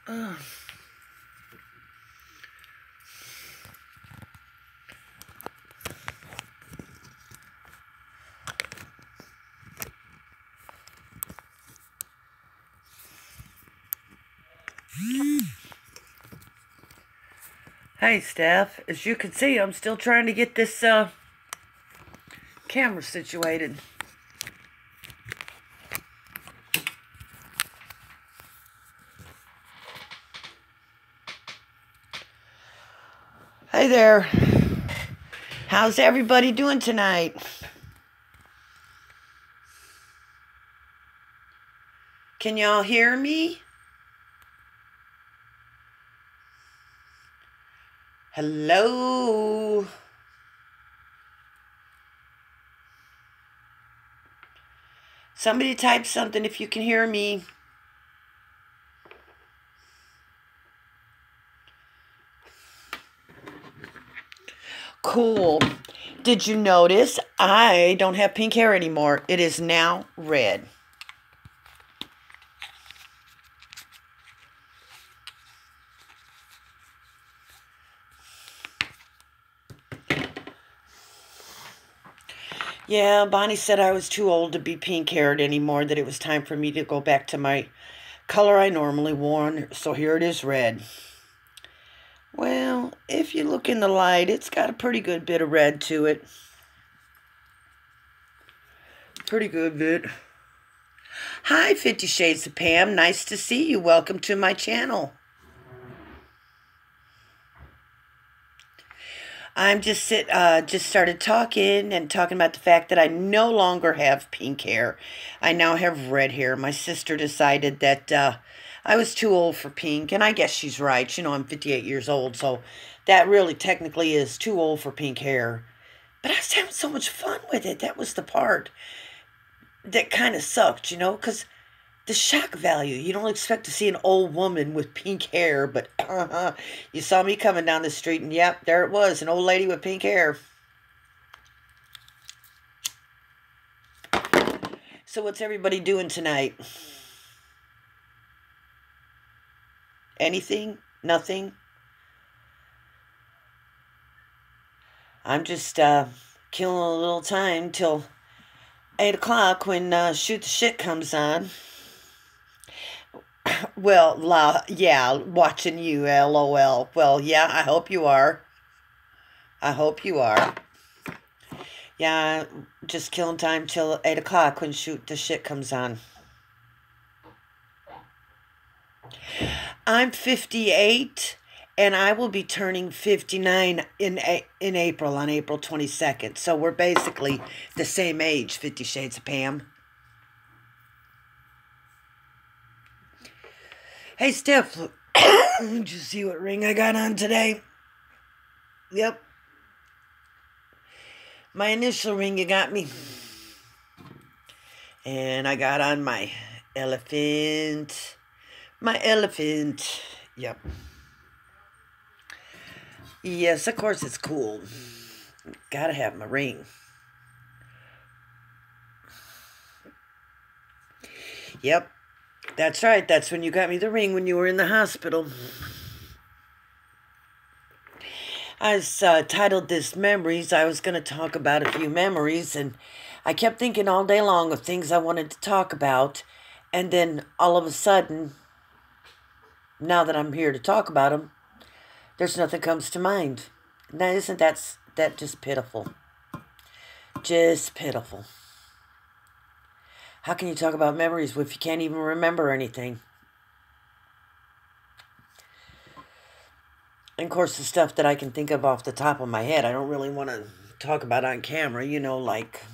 Ugh. Hey, Steph. As you can see, I'm still trying to get this camera situated. Hey there. How's everybody doing tonight? Can y'all hear me? Hello? Somebody type something if you can hear me. Cool. Did you notice I don't have pink hair anymore? It is now red. Yeah, Bonnie said I was too old to be pink-haired anymore, that it was time for me to go back to my color I normally wore, so here it is, red. Well, if you look in the light, it's got a pretty good bit of red to it. Pretty good bit. Hi, 50 Shades of Pam. Nice to see you. Welcome to my channel. I'm just started talking about the fact that I no longer have pink hair. I now have red hair. My sister decided that I was too old for pink, and I guess she's right. You know, I'm 58 years old, so that really technically is too old for pink hair. But I was having so much fun with it. That was the part that kind of sucked, you know, because the shock value. You don't expect to see an old woman with pink hair, but you saw me coming down the street, and yep, there it was, an old lady with pink hair. So what's everybody doing tonight? Anything? Nothing? I'm just killing a little time till 8 o'clock when Shoot the Shit comes on. Well, yeah, watching you, LOL. Well, yeah, I hope you are. I hope you are. Yeah, just killing time till 8 o'clock when Shoot the Shit comes on. I'm 58, and I will be turning 59 in April, on April 22nd. So we're basically the same age, 50 Shades of Pam. Hey, Steph, did you see what ring I got on today? Yep. My initial ring you got me. And I got on my elephant. My elephant. Yep. Yes, of course it's cool. Gotta have my ring. Yep. That's right. That's when you got me the ring, when you were in the hospital. I was titled this Memories. I was going to talk about a few memories, and I kept thinking all day long of things I wanted to talk about, and then all of a sudden, now that I'm here to talk about them, there's nothing comes to mind. Now, isn't that just pitiful? Just pitiful. How can you talk about memories if you can't even remember anything? And of course, the stuff that I can think of off the top of my head, I don't really want to talk about on camera, you know, like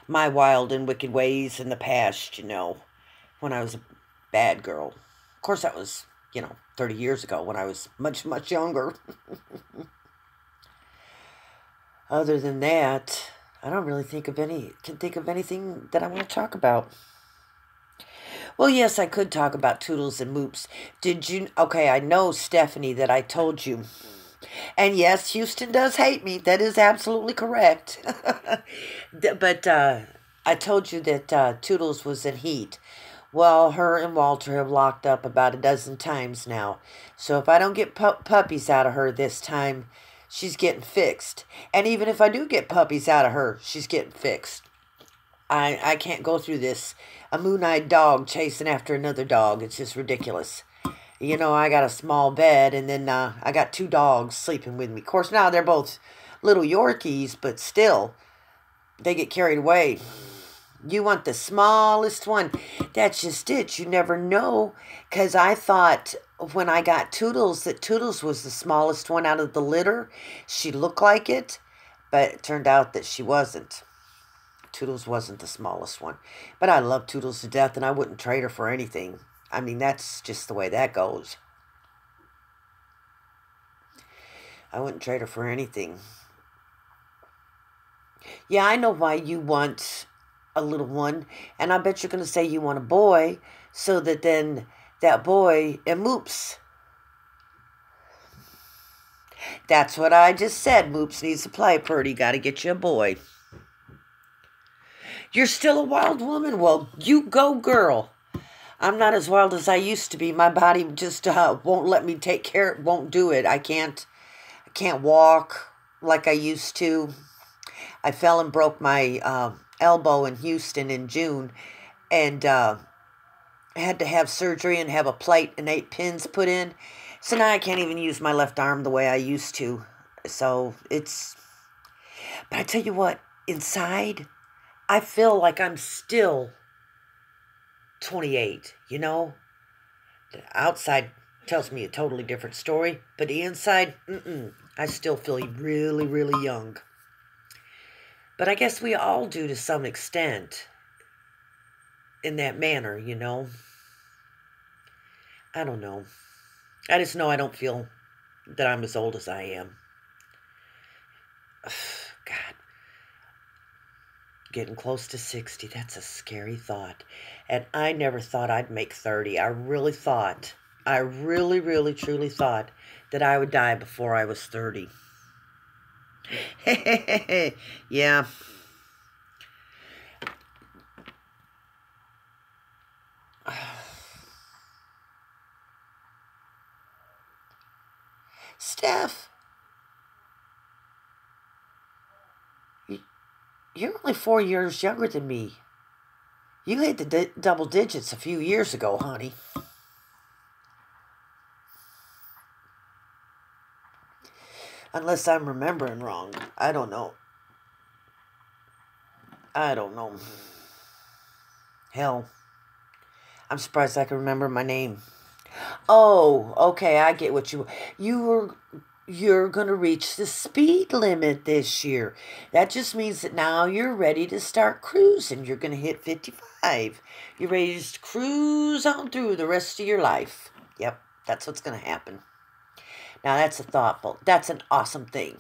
my wild and wicked ways in the past, you know, when I was a bad girl. Of course, that was, 30 years ago when I was much, much younger. Other than that, I don't really can think of anything that I want to talk about. Well, yes, I could talk about Toodles and Moops. Okay, I know, Stephanie, that I told you. And yes, Houston does hate me. That is absolutely correct. But I told you that Toodles was in heat. Well, her and Walter have locked up about a dozen times now. So if I don't get puppies out of her this time, she's getting fixed. And even if I do get puppies out of her, she's getting fixed. I can't go through this. A moon-eyed dog chasing after another dog. It's just ridiculous. You know, I got a small bed, and then I got two dogs sleeping with me. Of course, now they're both little Yorkies, but still, they get carried away. You want the smallest one. That's just it. You never know. Because I thought when I got Toodles that Toodles was the smallest one out of the litter. She looked like it, but it turned out that she wasn't. Toodles wasn't the smallest one. But I love Toodles to death, and I wouldn't trade her for anything. I mean, that's just the way that goes. I wouldn't trade her for anything. Yeah, I know why you want a little one, and I bet you're going to say you want a boy, so that then that boy moops. That's what I just said. Moops needs to play, Purdy. Got to get you a boy. You're still a wild woman. Well, you go, girl. I'm not as wild as I used to be. My body just won't let me take care. Won't do it. I can't walk like I used to. I fell and broke my elbow in Houston in June, and I had to have surgery and have a plate and 8 pins put in. So now I can't even use my left arm the way I used to. So it's... But I tell you what, inside, I feel like I'm still 28, you know? The outside tells me a totally different story, but the inside, I still feel really, really young. But I guess we all do to some extent in that manner, you know? I don't know. I just know I don't feel that I'm as old as I am. God. Getting close to 60, that's a scary thought. And I never thought I'd make 30. I really, truly thought that I would die before I was 30. Yeah. Steph, you're only 4 years younger than me. You hit the double digits a few years ago, honey. Unless I'm remembering wrong. I don't know. Hell, I'm surprised I can remember my name. Oh, okay, I get what you're going to reach the speed limit this year. That just means that now you're ready to start cruising. You're going to hit 55. You're ready to cruise on through the rest of your life. Yep, that's what's going to happen. Now, that's that's an awesome thing.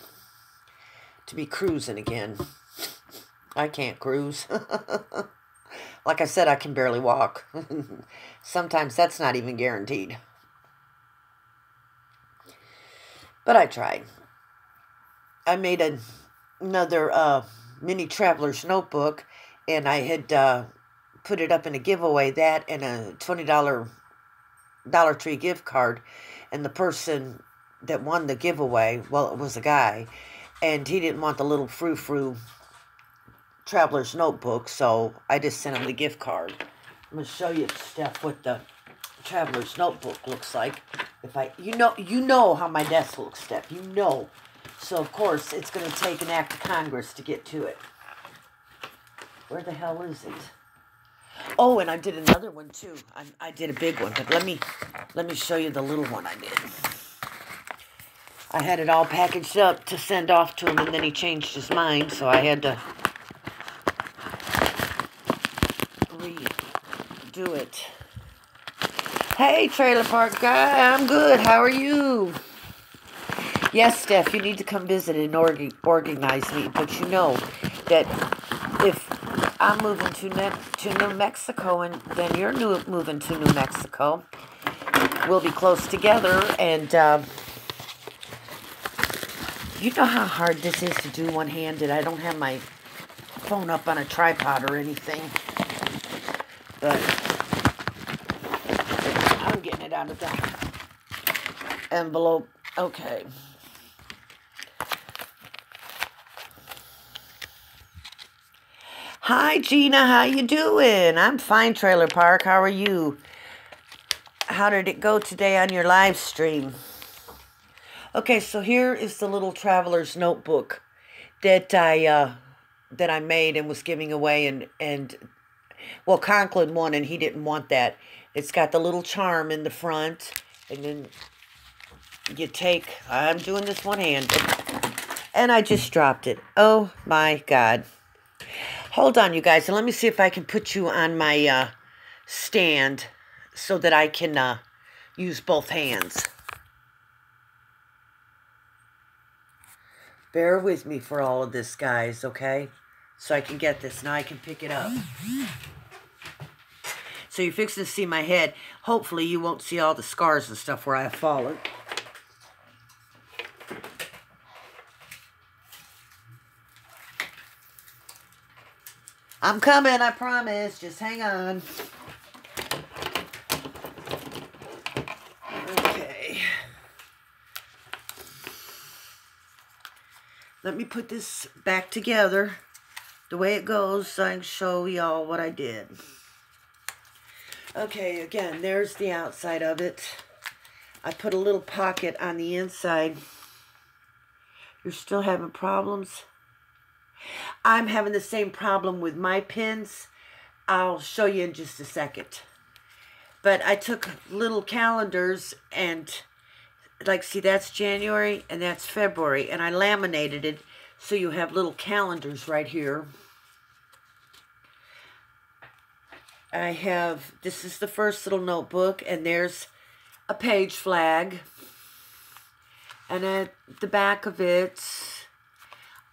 To be cruising again. I can't cruise. Like I said, I can barely walk. Sometimes that's not even guaranteed. But I tried. I made another mini traveler's notebook, and I had put it up in a giveaway, that and a $20 Dollar Tree gift card. And the person that won the giveaway, well, it was a guy, and he didn't want the little frou-frou traveler's notebook, so I just sent him the gift card. I'm going to show you, Steph, what the traveler's notebook looks like. You know how my desk looks, Steph. You know. So, of course, it's going to take an act of Congress to get to it. Where the hell is it? Oh, and I did another one, too. I did a big one, but let me show you the little one I did. I had it all packaged up to send off to him, and then he changed his mind, so I had to redo it. Hey, trailer park guy, I'm good. How are you? Yes, Steph, you need to come visit and organize me. But you know that if I'm moving to New Mexico, and then you're moving to New Mexico, we'll be close together. And you know how hard this is to do one-handed. I don't have my phone up on a tripod or anything. But out of the envelope. Okay. Hi, Gina. How you doing? I'm fine, Trailer Park. How are you? How did it go today on your live stream? Okay, so here is the little traveler's notebook that I made and was giving away, and well, Conklin won and he didn't want that. It's got the little charm in the front, and then you take, I'm doing this one-handed, and I just dropped it. Oh my God. Hold on, you guys, and let me see if I can put you on my stand so that I can use both hands. Bear with me for all of this, guys, okay? So I can get this. Now I can pick it up. So you're fixing to see my head. Hopefully you won't see all the scars and stuff where I have fallen. I'm coming, I promise. Just hang on. Okay. Let me put this back together the way it goes so I can show y'all what I did. Okay, again, there's the outside of it. I put a little pocket on the inside. You're still having problems? I'm having the same problem with my pins. I'll show you in just a second. But I took little calendars and, like, see, that's January and that's February. And I laminated it so you have little calendars right here. I have, this is the first little notebook, and there's a page flag. And at the back of it,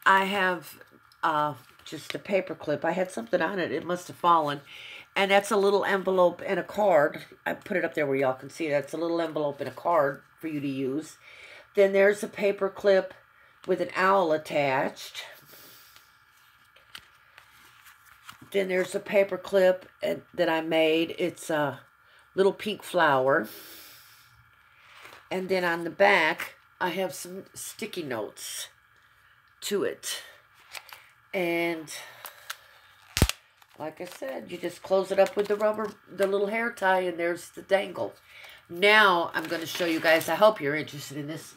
I have just a paper clip. I had something on it. It must have fallen. And that's a little envelope and a card. I put it up there where y'all can see. That's a little envelope and a card for you to use. Then there's a paper clip with an owl attached. Then there's a paper clip that I made. It's a little pink flower. And then on the back, I have some sticky notes to it. And like I said, you just close it up with the little hair tie, and there's the dangle. Now I'm going to show you guys, I hope you're interested in this,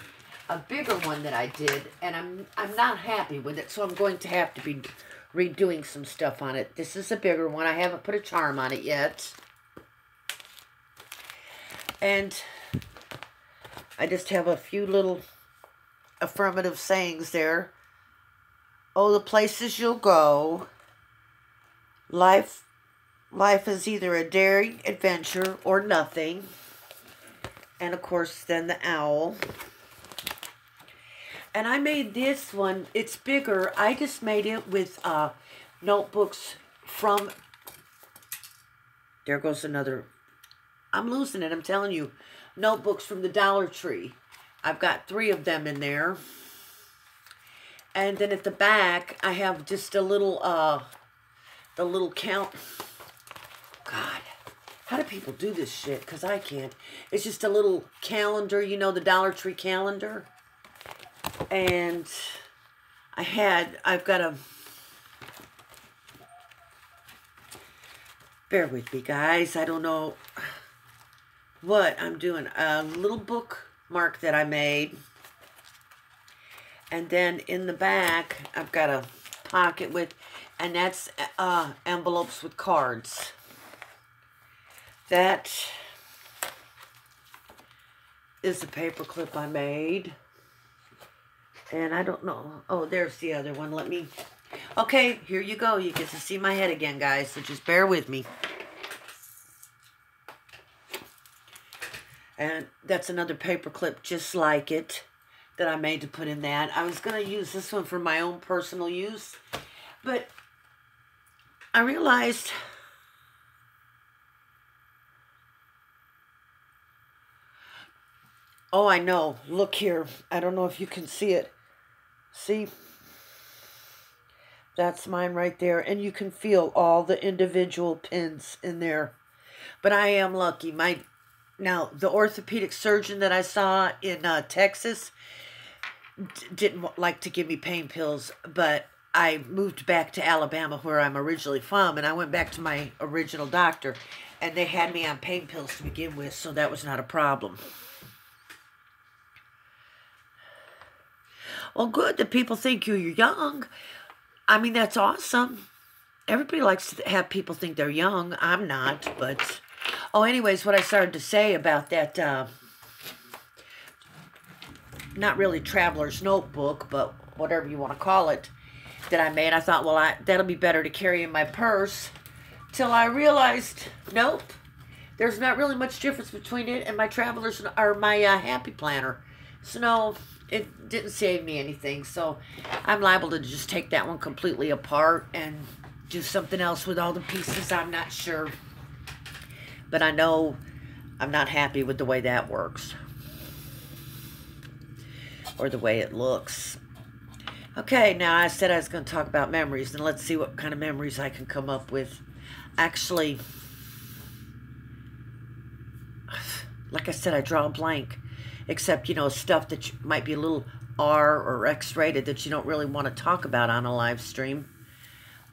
a bigger one that I did, and I'm not happy with it, so I'm going to have to be redoing some stuff on it. This is a bigger one. I haven't put a charm on it yet. And I just have a few little affirmative sayings there. Oh, the places you'll go. Life is either a daring adventure or nothing. And of course, then the owl. And I made this one. It's bigger. I just made it with notebooks from... There goes another... I'm losing it, I'm telling you. Notebooks from the Dollar Tree. I've got 3 of them in there. And then at the back, I have just a little, the little count. God, how do people do this shit? Because I can't. It's just a little calendar, you know, the Dollar Tree calendar. And I've got a, bear with me, guys. I don't know what I'm doing. A little bookmark that I made. And then in the back, I've got a pocket with, and that's envelopes with cards. That is a paper clip I made. And I don't know. Oh, there's the other one. Let me... Okay, here you go. You get to see my head again, guys. So just bear with me. And that's another paper clip just like it that I made to put in that. I was going to use this one for my own personal use. But I realized... Oh, I know. Look here. I don't know if you can see it. See? That's mine right there. And you can feel all the individual pins in there. But I am lucky. My Now, the orthopedic surgeon that I saw in Texas didn't like to give me pain pills, but I moved back to Alabama where I'm originally from, and I went back to my original doctor, and they had me on pain pills to begin with, so that was not a problem. Well, good that people think you're young. I mean, that's awesome. Everybody likes to have people think they're young. I'm not, but... Oh, anyways, what I started to say about that, not really Traveler's Notebook, but whatever you want to call it, that I made, I thought, well, that'll be better to carry in my purse, till I realized, nope, there's not really much difference between it and my Traveler's, or my Happy Planner. So, no, it didn't save me anything, so I'm liable to just take that one completely apart and do something else with all the pieces. I'm not sure. But I know I'm not happy with the way that works. Or the way it looks. Okay, now I said I was going to talk about memories. And let's see what kind of memories I can come up with. Actually, like I said, I draw a blank. Except, you know, stuff that might be a little R or X-rated that you don't really want to talk about on a live stream.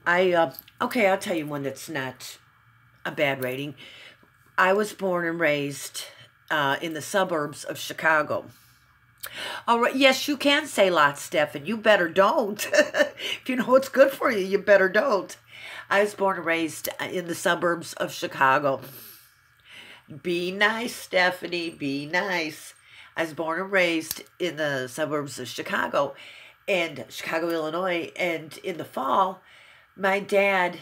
Okay, I'll tell you one that's not a bad rating. I was born and raised in the suburbs of Chicago. All right, yes, you can say lots, Steph, you better don't. If you know what's good for you, you better don't. I was born and raised in the suburbs of Chicago. Be nice, Stephanie, be nice. I was born and raised in the suburbs of Chicago, and Chicago, Illinois, and in the fall, my dad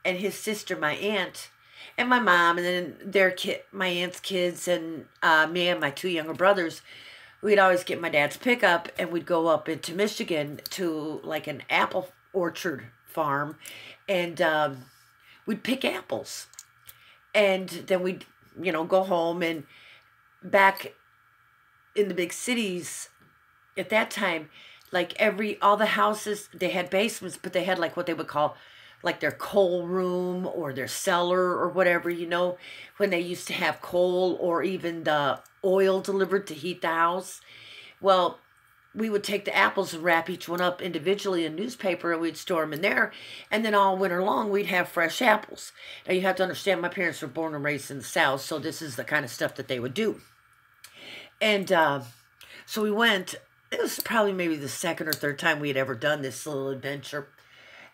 and his sister, my aunt, and my mom, and then my aunt's kids, and me and my two younger brothers, we'd always get my dad's pickup, and we'd go up into Michigan to like an apple orchard farm, and we'd pick apples, and then we'd, you know, go home. And back in the big cities at that time, like all the houses, they had basements, but they had like what they would call like their coal room or their cellar or whatever, you know, when they used to have coal or even the oil delivered to heat the house. Well, we would take the apples and wrap each one up individually in newspaper, and we'd store them in there. And then all winter long, we'd have fresh apples. Now, you have to understand, my parents were born and raised in the South, so this is the kind of stuff that they would do. And so we went. It was probably maybe the second or third time we had ever done this little adventure.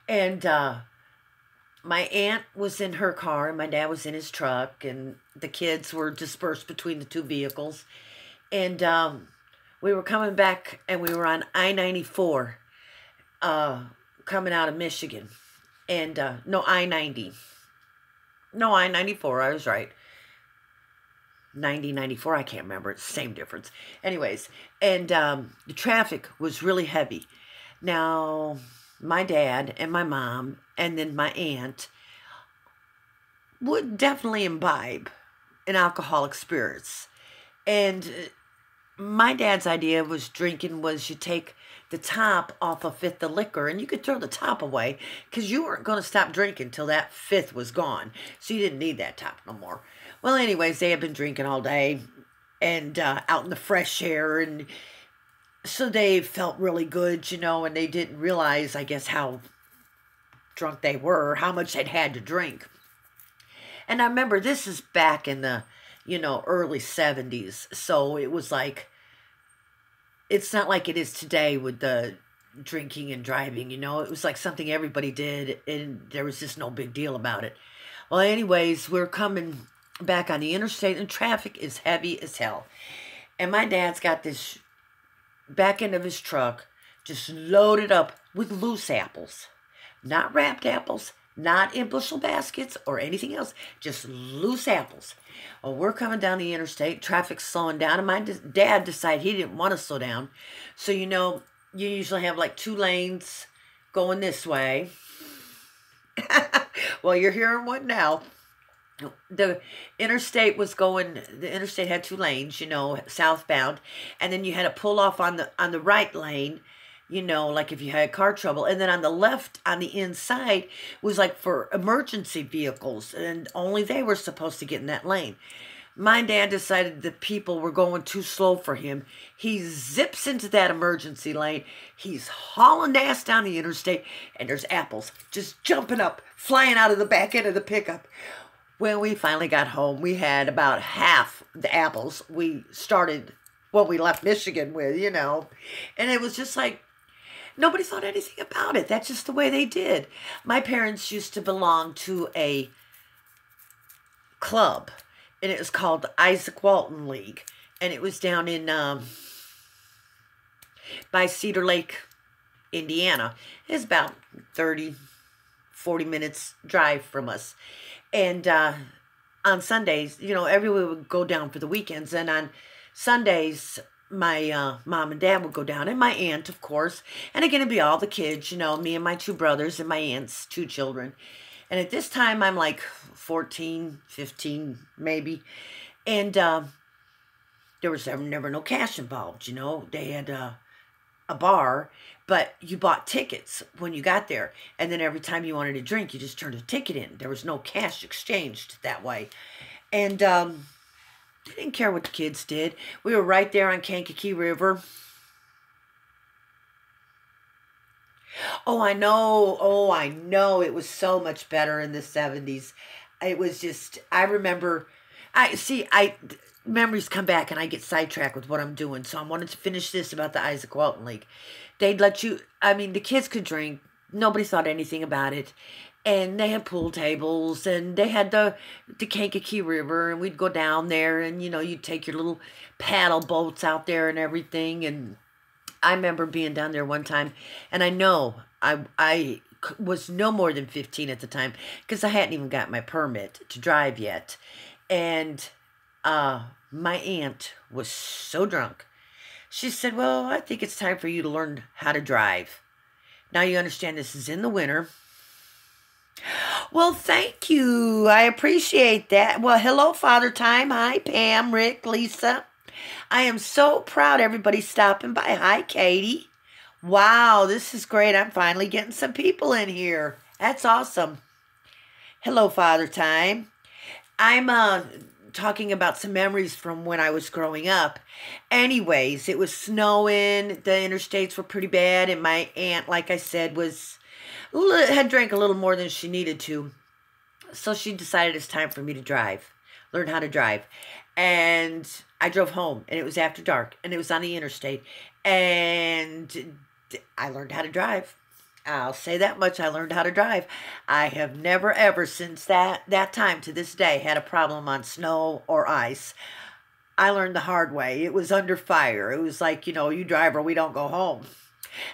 And my aunt was in her car, and my dad was in his truck, and the kids were dispersed between the two vehicles. And we were coming back, and we were on I-94 coming out of Michigan. And, no, I-90. No, I-94, I was right. 90, 94, I can't remember. It's the same difference. Anyways, and the traffic was really heavy. Now, my dad and my mom and then my aunt would definitely imbibe in alcoholic spirits. And my dad's idea was you take the top off a fifth of liquor, and you could throw the top away because you weren't going to stop drinking till that fifth was gone. So you didn't need that top no more. Well, anyways, they had been drinking all day and out in the fresh air, and so they felt really good, you know, and they didn't realize, I guess, how drunk they were, how much they'd had to drink. And I remember this is back in the, you know, early 70s, so it was like, it's not like it is today with the drinking and driving, you know. It was like something everybody did, and there was just no big deal about it. Well, anyways, we're coming back on the interstate, and traffic is heavy as hell. And my dad's got this back end of his truck just loaded up with loose apples. Not wrapped apples, not in bushel baskets or anything else, just loose apples. Well, we're coming down the interstate, traffic's slowing down, and my dad decided he didn't want to slow down. So, you know, you usually have like 2 lanes going this way. Well, you're hearing one now. The interstate had 2 lanes, you know, southbound, and then you had to pull off on the right lane, you know, like if you had car trouble. And then on the left, on the inside, was like for emergency vehicles, and only they were supposed to get in that lane. My dad decided that people were going too slow for him. He zips into that emergency lane. He's hauling ass down the interstate, and there's apples just jumping up, flying out of the back end of the pickup. When we finally got home, we had about half the apples we started when we left Michigan with, you know. And it was just like, nobody thought anything about it. That's just the way they did. My parents used to belong to a club, and it was called the Isaac Walton League, and it was down in by Cedar Lake, Indiana. It's about 30, 40 minutes drive from us. And on Sundays, you know, everyone would go down for the weekends, and on Sundays, my mom and dad would go down, and my aunt, of course, and again, it'd be all the kids, you know, me and my two brothers and my aunt's two children. And at this time, I'm like 14, 15, maybe. And there was never no cash involved, you know. They had a bar, but you bought tickets when you got there. And then every time you wanted a drink, you just turned a ticket in. There was no cash exchanged that way. And they didn't care what the kids did. We were right there on Kankakee River. Oh, I know. Oh, I know. It was so much better in the 70s. It was just, I remember, memories come back and I get sidetracked with what I'm doing. So I wanted to finish this about the Isaac Walton League. They'd let you, I mean, the kids could drink. Nobody thought anything about it. And they had pool tables, and they had the Kankakee River, and we'd go down there, and, you know, you'd take your little paddle boats out there and everything. And I remember being down there one time, and I know I was no more than 15 at the time, because I hadn't even got my permit to drive yet. And my aunt was so drunk. She said, well, I think it's time for you to learn how to drive. Now you understand this is in the winter. Well, thank you. I appreciate that. Well, hello, Father Time. Hi, Pam, Rick, Lisa. I am so proud everybody's stopping by. Hi, Katie. Wow, this is great. I'm finally getting some people in here. That's awesome. Hello, Father Time. I'm talking about some memories from when I was growing up. Anyways, it was snowing. The interstates were pretty bad, and my aunt, like I said, had drank a little more than she needed to. So she decided it's time for me to drive, learn how to drive. And I drove home, and it was after dark, and it was on the interstate. And I learned how to drive. I'll say that much. I learned how to drive. I have never, ever since that time to this day had a problem on snow or ice. I learned the hard way. It was under fire. It was like, you know, you drive or we don't go home.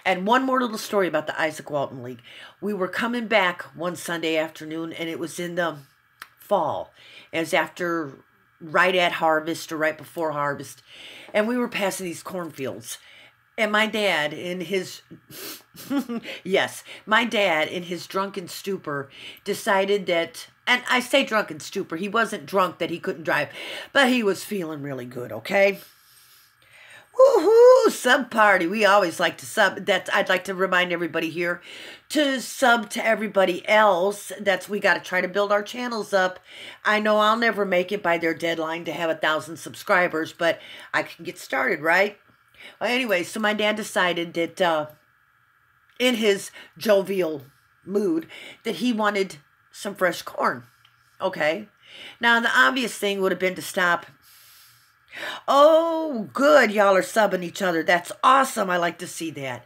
And one more little story about the Isaac Walton League. We were coming back one Sunday afternoon, and it was in the fall. It was after, right at harvest or right before harvest. And we were passing these cornfields. And my dad, in his, yes, my dad, in his drunken stupor, decided that, and I say drunken stupor, he wasn't drunk that he couldn't drive, but he was feeling really good, okay? Woohoo! Sub party. We always like to sub. I'd like to remind everybody here to sub to everybody else. We got to try to build our channels up. I know I'll never make it by their deadline to have 1,000 subscribers, but I can get started, right? Well, anyway, so my dad decided that in his jovial mood that he wanted some fresh corn. Okay. Now, the obvious thing would have been to stop. Oh, good. Y'all are subbing each other. That's awesome. I like to see that.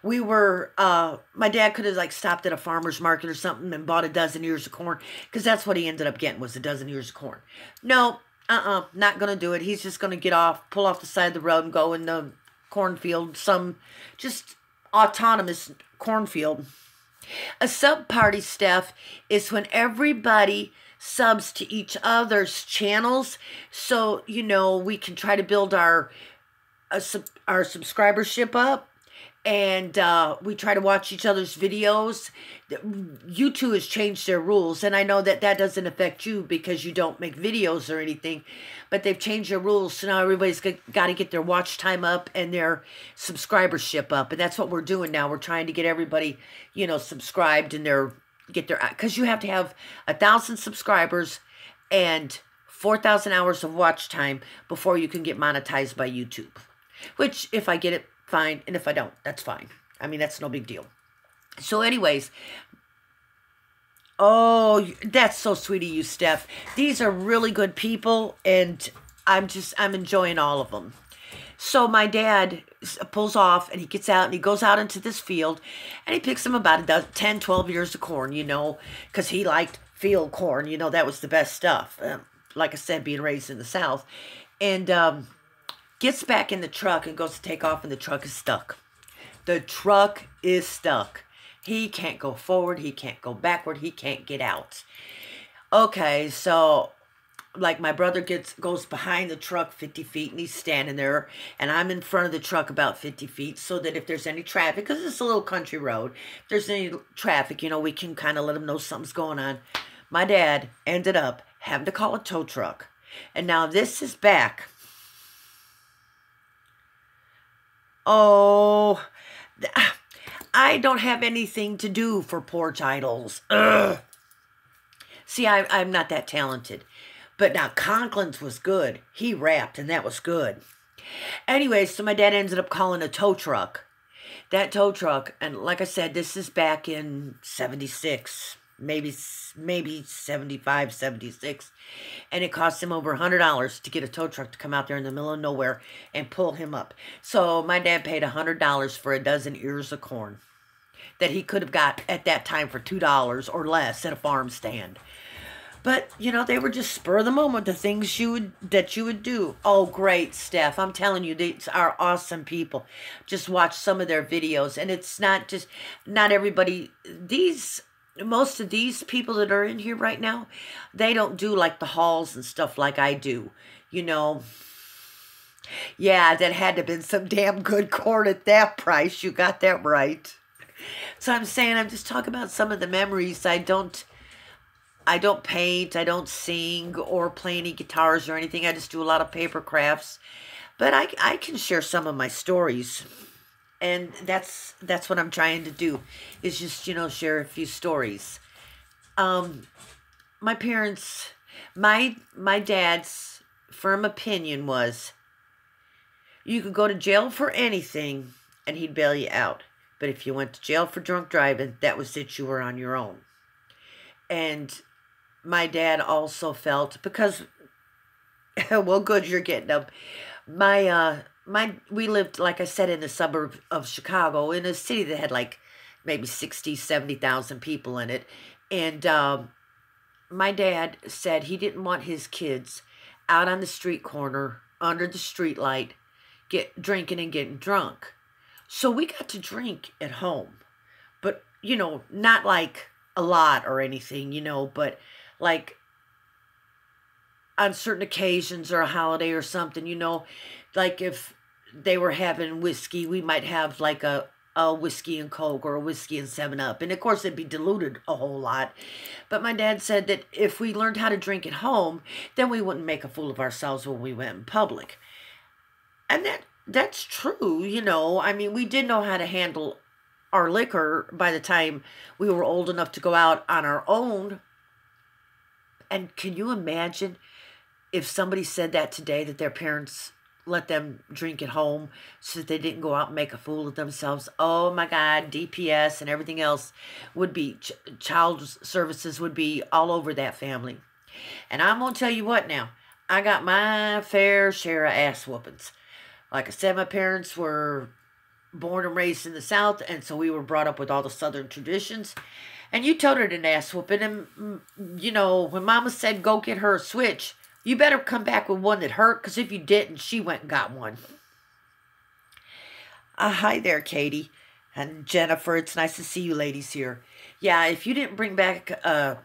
We were, my dad could have like stopped at a farmer's market or something and bought a dozen ears of corn, because that's what he ended up getting, was a dozen ears of corn. No, not going to do it. He's just going to get off, pull off the side of the road and go in the cornfield, some just autonomous cornfield. A sub party, Steph, is when everybody subs to each other's channels, so, you know, we can try to build our subscribership up, and we try to watch each other's videos. YouTube has changed their rules, and I know that doesn't affect you because you don't make videos or anything, but they've changed their rules, so now everybody's got to get their watch time up and their subscribership up, and that's what we're doing now. We're trying to get everybody, you know, subscribed and because you have to have 1,000 subscribers and 4,000 hours of watch time before you can get monetized by YouTube. Which, if I get it, fine. And if I don't, that's fine. I mean, that's no big deal. So anyways, oh, that's so sweet of you, Steph. These are really good people, and I'm enjoying all of them. So my dad pulls off, and he gets out, and he goes out into this field, and he picks him about 10, 12 ears of corn, you know, because he liked field corn. You know, that was the best stuff. Like I said, being raised in the South. And gets back in the truck and goes to take off, and the truck is stuck. The truck is stuck. He can't go forward. He can't go backward. He can't get out. Okay, so like my brother goes behind the truck 50 feet, and he's standing there, and I'm in front of the truck about 50 feet, so that if there's any traffic, because it's a little country road, if there's any traffic, you know, we can kind of let them know something's going on. My dad ended up having to call a tow truck, and now this is back. Oh, I don't have anything to do for porch idols. Ugh. See, I'm not that talented. But now Conklin's was good. He rapped, and that was good. Anyway, so my dad ended up calling a tow truck. That tow truck, and like I said, this is back in 76, maybe 75, 76. And it cost him over $100 to get a tow truck to come out there in the middle of nowhere and pull him up. So my dad paid $100 for a dozen ears of corn that he could have got at that time for $2 or less at a farm stand. But, you know, they were just spur of the moment, the things that you would do. Oh, great, Steph. I'm telling you, these are awesome people. Just watch some of their videos. And it's not everybody. Most of these people that are in here right now, they don't do like the hauls and stuff like I do. You know, yeah, that had to have been some damn good corn at that price. You got that right. So I'm just talking about some of the memories. I don't paint, I don't sing or play any guitars or anything. I just do a lot of paper crafts. But I can share some of my stories. And that's what I'm trying to do, is just, you know, share a few stories. My parents, my dad's firm opinion was, you could go to jail for anything and he'd bail you out. But if you went to jail for drunk driving, that was it, you were on your own. And my dad also felt, because, well, good, you're getting them. We lived, like I said, in the suburb of Chicago, in a city that had like maybe 60, 70,000 people in it. And my dad said he didn't want his kids out on the street corner, under the street light, drinking and getting drunk. So we got to drink at home. But, you know, not like a lot or anything, you know, but like on certain occasions or a holiday or something, you know, like if they were having whiskey, we might have like a whiskey and Coke or a whiskey and 7-Up. And of course it'd be diluted a whole lot. But my dad said that if we learned how to drink at home, then we wouldn't make a fool of ourselves when we went in public. And that's true, you know. I mean, we did know how to handle our liquor by the time we were old enough to go out on our own. And can you imagine if somebody said that today, that their parents let them drink at home so that they didn't go out and make a fool of themselves? Oh my God, DPS and everything else would be, child services would be all over that family. And I'm going to tell you what now, I got my fair share of ass whoopings. Like I said, my parents were born and raised in the South, and so we were brought up with all the Southern traditions. And you told her an ass whooping, and, you know, when Mama said, go get her a switch, you better come back with one that hurt, because if you didn't, she went and got one. Hi there, Katie and Jennifer. It's nice to see you ladies here. Yeah, if you didn't bring back a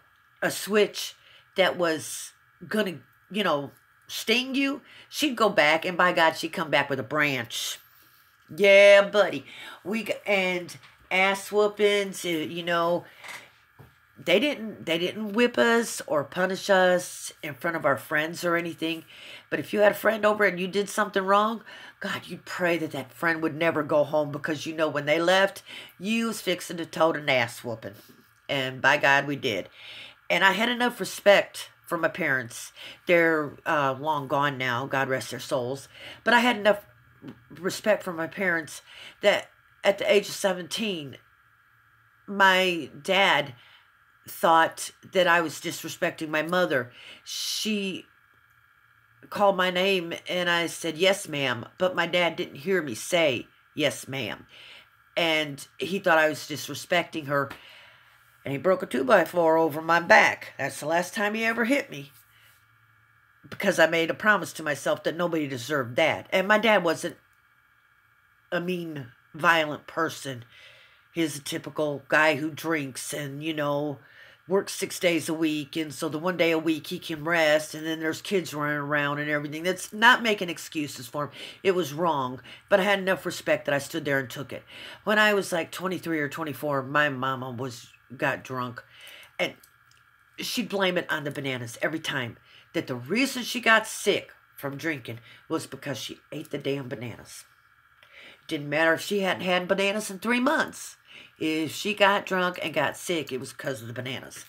switch that was going to, you know, sting you, she'd go back, and by God, she'd come back with a branch. Yeah, buddy. And ass whoopings, you know, they didn't whip us or punish us in front of our friends or anything. But if you had a friend over and you did something wrong, God, you'd pray that that friend would never go home, because you know when they left, you was fixing to tote an ass whooping. And by God, we did. And I had enough respect for my parents. They're long gone now, God rest their souls. But I had enough respect for my parents that at the age of 17, my dad thought that I was disrespecting my mother. She called my name and I said, yes, ma'am. But my dad didn't hear me say, yes, ma'am. And he thought I was disrespecting her. And he broke a 2x4 over my back. That's the last time he ever hit me. Because I made a promise to myself that nobody deserved that. And my dad wasn't a mean, violent person. He's a typical guy who drinks and, you know, works 6 days a week. And so the one day a week he can rest. And then there's kids running around and everything. That's not making excuses for him. It was wrong. But I had enough respect that I stood there and took it. When I was like 23 or 24, my mama got drunk. And she'd blame it on the bananas every time. That the reason she got sick from drinking was because she ate the damn bananas. Didn't matter if she hadn't had bananas in 3 months. If she got drunk and got sick, it was because of the bananas.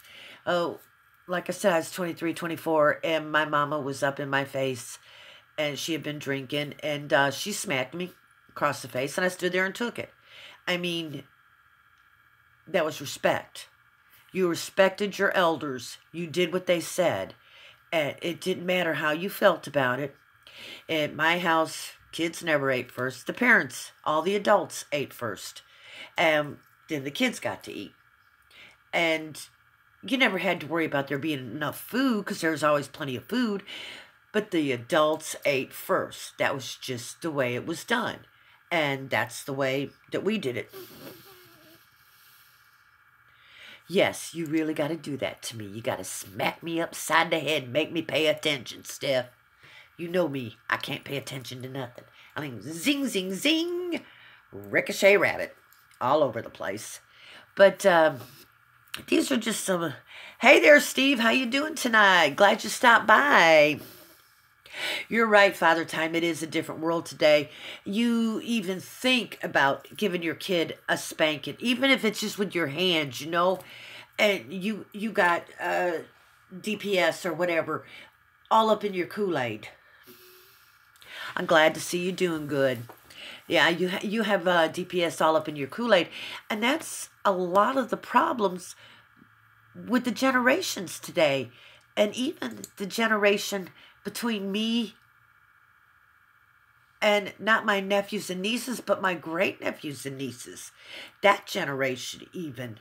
Oh, like I said, I was 23, 24, and my mama was up in my face, and she had been drinking, and she smacked me across the face, and I stood there and took it. I mean, that was respect. You respected your elders. You did what they said. And it didn't matter how you felt about it. At my house, kids never ate first. The parents, all the adults ate first. And then the kids got to eat. And you never had to worry about there being enough food because there was always plenty of food. But the adults ate first. That was just the way it was done. And that's the way that we did it. Yes, you really got to do that to me. You got to smack me upside the head and make me pay attention, Steph. You know me. I can't pay attention to nothing. I mean, zing, zing, zing. Ricochet rabbit. All over the place. But these are just some... Hey there, Steve. How you doing tonight? Glad you stopped by. You're right, Father Time. It is a different world today. You even think about giving your kid a spanking, even if it's just with your hands, you know, and you got DPS or whatever all up in your Kool-Aid. I'm glad to see you doing good. Yeah, you have DPS all up in your Kool-Aid, and that's a lot of the problems with the generations today, and even the generation between me and not my nephews and nieces, but my great-nephews and nieces. That generation even.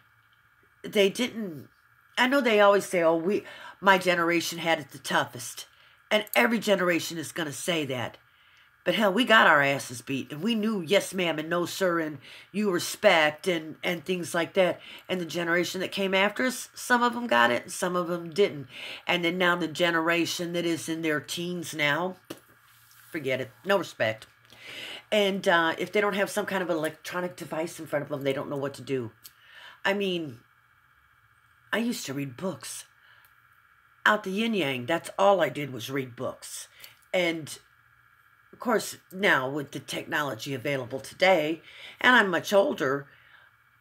They didn't... I know they always say, oh, my generation had it the toughest. And every generation is going to say that. But hell, we got our asses beat. And we knew yes, ma'am, and no, sir, and you respect, and things like that. And the generation that came after us, some of them got it, and some of them didn't. And then now the generation that is in their teens now, forget it. No respect. And if they don't have some kind of electronic device in front of them, they don't know what to do. I mean, I used to read books. Out the yin-yang, that's all I did was read books. And... of course, now with the technology available today, and I'm much older,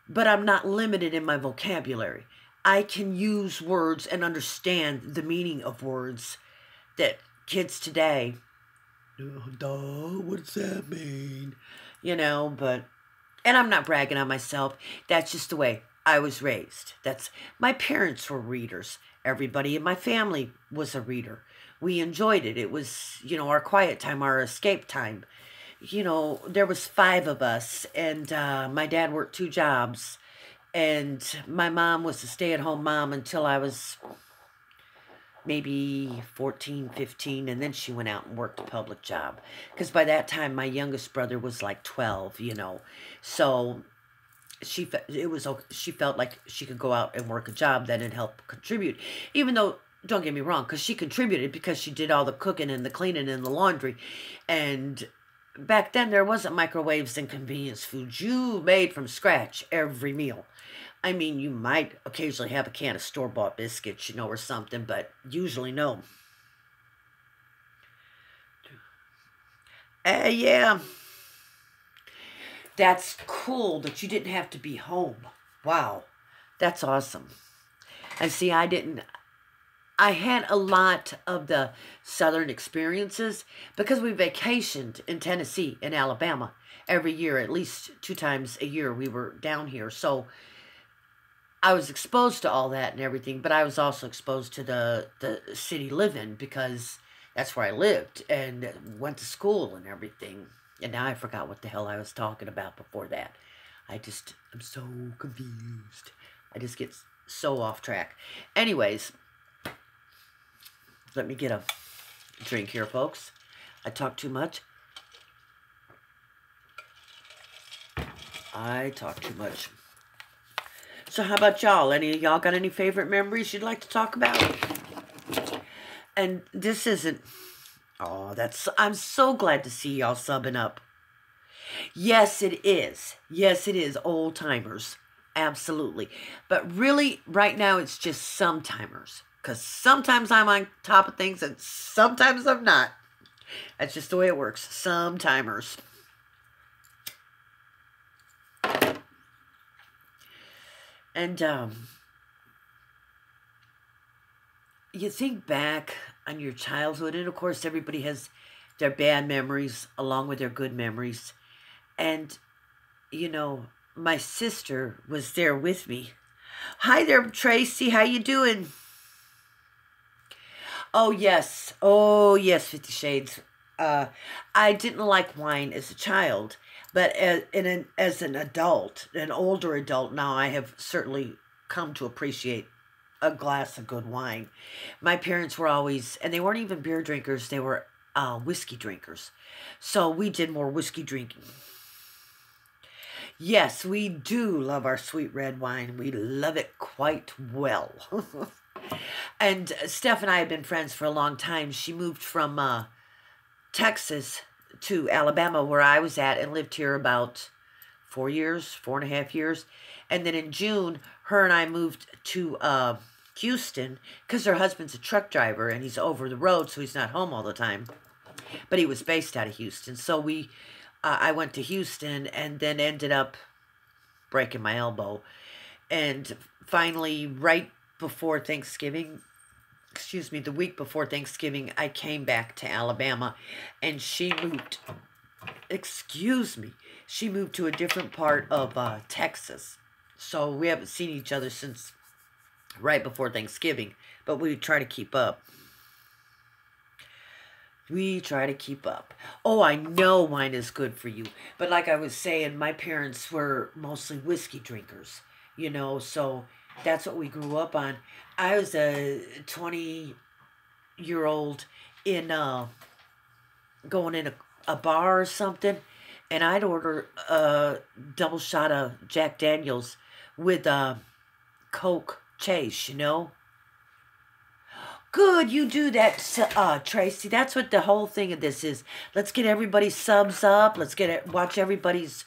but I'm not limited in my vocabulary. I can use words and understand the meaning of words that kids today, duh, what's that mean? You know, but, and I'm not bragging on myself. That's just the way I was raised. My parents were readers. Everybody in my family was a reader. We enjoyed it. It was, you know, our quiet time, our escape time. You know, there was 5 of us, and my dad worked 2 jobs, and my mom was a stay-at-home mom until I was maybe 14, 15, and then she went out and worked a public job. Because by that time, my youngest brother was like 12, you know. So she felt like she could go out and work a job that would help contribute, even though... don't get me wrong, because she contributed because she did all the cooking and the cleaning and the laundry. And back then, there wasn't microwaves and convenience foods. You made from scratch every meal. I mean, you might occasionally have a can of store-bought biscuits, you know, or something, but usually no. Yeah. That's cool that you didn't have to be home. Wow. That's awesome. And see, I I had a lot of the Southern experiences because we vacationed in Tennessee and Alabama every year. At least 2 times a year we were down here. So I was exposed to all that and everything, but I was also exposed to the city living because that's where I lived and went to school and everything. And now I forgot what the hell I was talking about before that. I'm so confused. I just get so off track. Anyways, let me get a drink here, folks. I talk too much. So how about y'all? Any of y'all got any favorite memories you'd like to talk about? And this isn't... Oh, I'm so glad to see y'all subbing up. Yes, it is. Yes, it is. Old timers. Absolutely. But really, right now, it's just some timers. Because sometimes I'm on top of things and sometimes I'm not. That's just the way it works. Some timers. And you think back on your childhood, and of course everybody has their bad memories along with their good memories. And, you know, my sister was there with me. Hi there, Tracy. How you doing? Oh, yes. Oh, yes, 50 Shades. I didn't like wine as a child, but as an adult, an older adult now, I have certainly come to appreciate a glass of good wine. My parents were always, and they weren't even beer drinkers, they were whiskey drinkers. So we did more whiskey drinking. Yes, we do love our sweet red wine. We love it quite well. And Steph and I have been friends for a long time. She moved from Texas to Alabama, where I was at, and lived here about 4 years, 4.5 years. And then in June, her and I moved to Houston because her husband's a truck driver and he's over the road, so he's not home all the time. But he was based out of Houston. So I went to Houston and then ended up breaking my elbow. And finally, right before Thanksgiving, the week before Thanksgiving, I came back to Alabama, and she moved, she moved to a different part of Texas. So we haven't seen each other since right before Thanksgiving, but we try to keep up. Oh, I know wine is good for you. But like I was saying, my parents were mostly whiskey drinkers, you know, so that's what we grew up on. I was a 20-year-old in going in a bar or something, and I'd order a double shot of Jack Daniels with Coke Chase, you know. Good, you do that, Tracy. That's what the whole thing of this is. Let's get everybody's subs up. Let's watch everybody's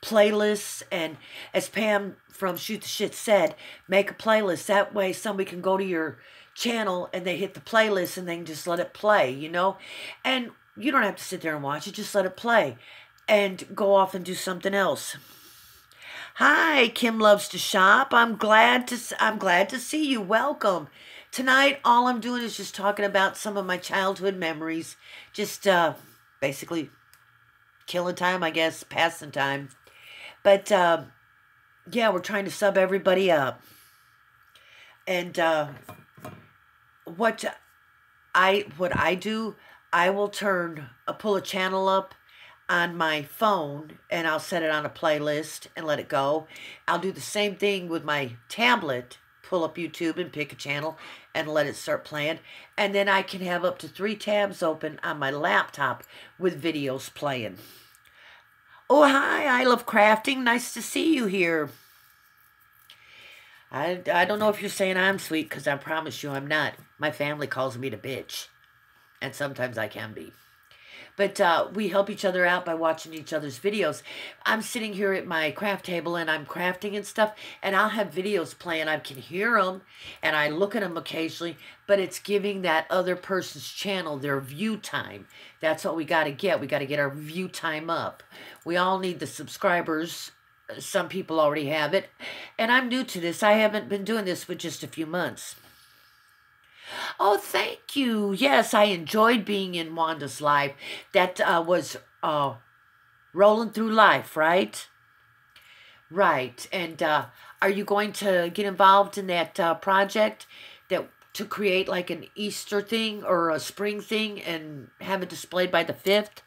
playlists. And as Pam from Shoot the Shit said, make a playlist. That way somebody can go to your channel and they hit the playlist and they can just let it play, you know. And you don't have to sit there and watch it. Just let it play and go off and do something else. Hi, Kim Loves to Shop. I'm glad to see you. Welcome. Tonight, all I'm doing is just talking about some of my childhood memories. Just basically killing time, I guess, passing time. But yeah, we're trying to sub everybody up. And what I do, I will pull a channel up on my phone, and I'll set it on a playlist and let it go. I'll do the same thing with my tablet, pull up YouTube and pick a channel and let it start playing. And then I can have up to 3 tabs open on my laptop with videos playing. Oh, hi, I love crafting. Nice to see you here. I don't know if you're saying I'm sweet, because I promise you I'm not. My family calls me the bitch, and sometimes I can be. But we help each other out by watching each other's videos. I'm sitting here at my craft table and I'm crafting and stuff, and I'll have videos playing. I can hear them and I look at them occasionally, but it's giving that other person's channel their view time. That's what we got to get. We got to get our view time up. We all need the subscribers. Some people already have it. And I'm new to this. I haven't been doing this for just a few months. Oh, thank you. Yes, I enjoyed being in Wanda's life. That was Rolling Through Life, right? Right. And are you going to get involved in that project that to create like an Easter thing or a spring thing and have it displayed by the 5th?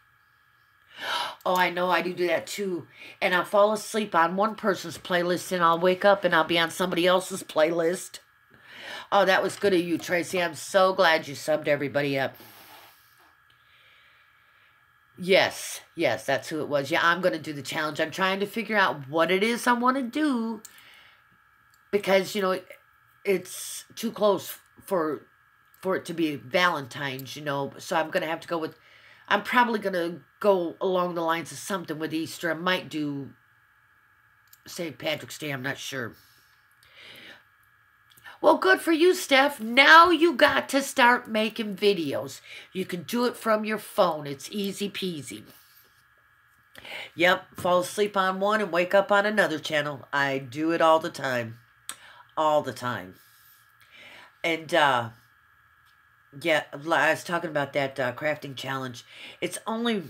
Oh, I know. I do that too. And I'll fall asleep on one person's playlist and I'll wake up and I'll be on somebody else's playlist. Oh, that was good of you, Tracy. I'm so glad you subbed everybody up. Yes, yes, that's who it was. Yeah, I'm going to do the challenge. I'm trying to figure out what it is I want to do because, you know, it's too close for it to be Valentine's, you know. So I'm going to have to go with, I'm probably going to go along the lines of something with Easter. I might do St. Patrick's Day. I'm not sure. Well, good for you, Steph. Now you got to start making videos. You can do it from your phone. It's easy peasy. Yep, fall asleep on one and wake up on another channel. I do it all the time. All the time. And, yeah, I was talking about that crafting challenge. It's only...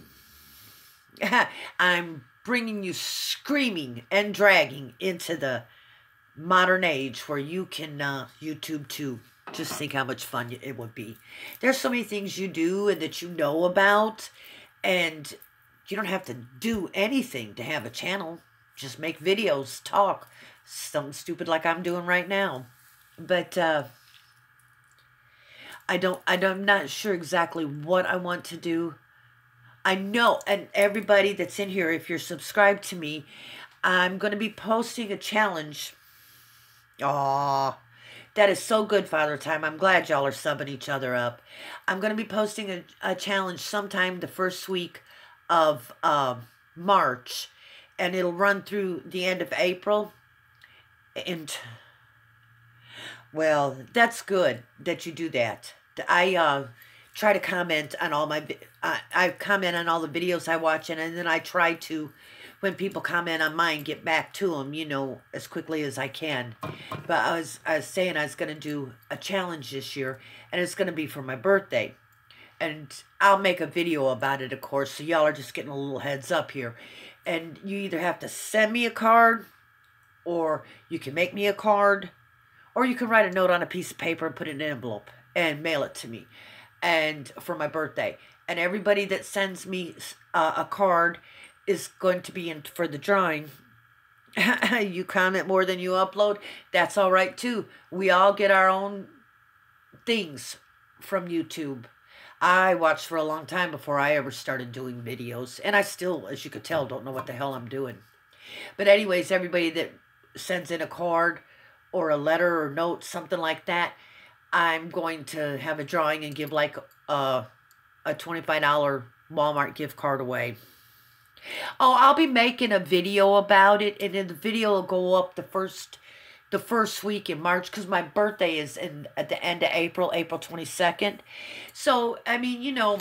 I'm bringing you screaming and dragging into the modern age where you can YouTube too. Just think how much fun it would be. There's so many things you do and that you know about, and you don't have to do anything to have a channel. Just make videos, talk, something stupid like I'm doing right now. But I'm not sure exactly what I want to do. I know, and everybody that's in here, if you're subscribed to me, I'm going to be posting a challenge. Aw, that is so good, Father Time. I'm glad y'all are subbing each other up. I'm going to be posting a challenge sometime the first week of March, and it'll run through the end of April. And, well, that's good that you do that. I try to comment on all my... I comment on all the videos I watch, and then I try to, when people comment on mine, get back to them, you know, as quickly as I can. But I was saying I was going to do a challenge this year, and it's going to be for my birthday. And I'll make a video about it, of course, so y'all are just getting a little heads up here. And you either have to send me a card, or you can make me a card, or you can write a note on a piece of paper and put it in an envelope and mail it to me, and for my birthday. And everybody that sends me a card is going to be in for the drawing. You comment more than you upload, that's all right too. We all get our own things from YouTube. I watched for a long time before I ever started doing videos. And I still, as you could tell, don't know what the hell I'm doing. But anyways, everybody that sends in a card or a letter or note, something like that, I'm going to have a drawing and give like a $25 Walmart gift card away. Oh, I'll be making a video about it, and then the video will go up the first week in March, because my birthday is at the end of April, April 22nd. So, I mean, you know,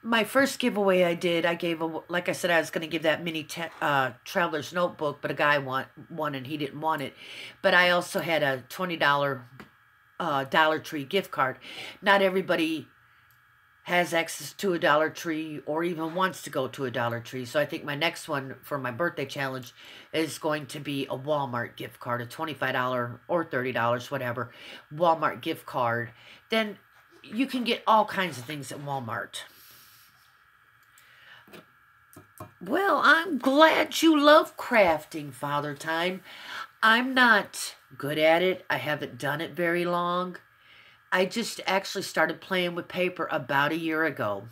my first giveaway I gave, like I said, I was going to give that mini Traveler's Notebook, but a guy won and he didn't want it. But I also had a $20 Dollar Tree gift card. Not everybody has access to a Dollar Tree or even wants to go to a Dollar Tree. So I think my next one for my birthday challenge is going to be a Walmart gift card, a $25 or $30, whatever, Walmart gift card. Then you can get all kinds of things at Walmart. Well, I'm glad you love crafting, Father Time. I'm not good at it. I haven't done it very long. I just actually started playing with paper about a year ago.